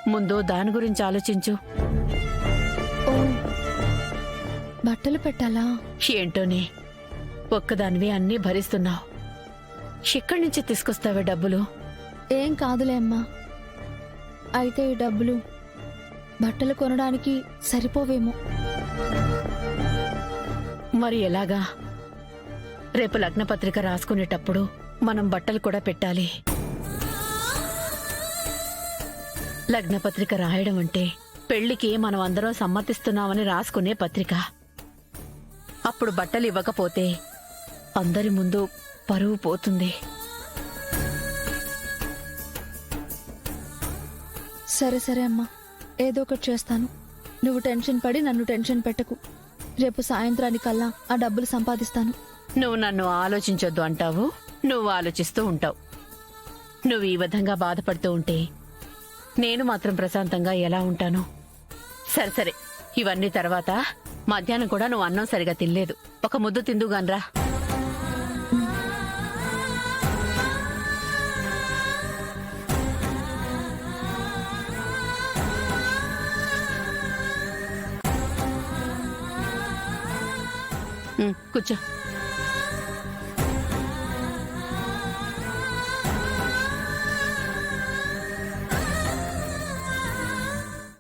ముందు దాని గురించి ఆలోచించు. ఓ, బట్టలు పెట్టాలా? ఏంటోనే ఒక్కదానివి అన్నీ భరిస్తున్నావు. ఎక్కడి నుంచి తీసుకొస్తావే డబ్బులు? ఏం కాదులే అమ్మా. అయితే ఈ డబ్బులు బట్టలు కొనడానికి సరిపోవేమో. మరి ఎలాగా? రేపు లగ్నపత్రిక రాసుకునేటప్పుడు మనం బట్టలు కూడా పెట్టాలి. లగ్నపత్రిక రాయడం అంటే పెళ్లికి మనం అందరం సమ్మతిస్తున్నామని రాసుకునే పత్రిక. అప్పుడు బట్టలు ఇవ్వకపోతే అందరి ముందు పరువు పోతుంది. సరే సరే అమ్మా, ఏదో ఒకటి చేస్తాను. నువ్వు టెన్షన్ పడి నన్ను టెన్షన్ పెట్టకు. రేపు సాయంత్రానికల్లా ఆ డబ్బులు సంపాదిస్తాను. నువ్వు నన్ను ఆలోచించొద్దు అంటావు, నువ్వు ఆలోచిస్తూ ఉంటావు. నువ్వు ఈ విధంగా బాధపడుతూ ఉంటే నేను మాత్రం ప్రశాంతంగా ఎలా ఉంటాను? సరే సరే, ఇవన్నీ తర్వాత. మధ్యాహ్నం కూడా నువ్వు అన్నం సరిగా తినలేదు. ఒక ముద్దు తిందుగాన్రా. కూర్చో.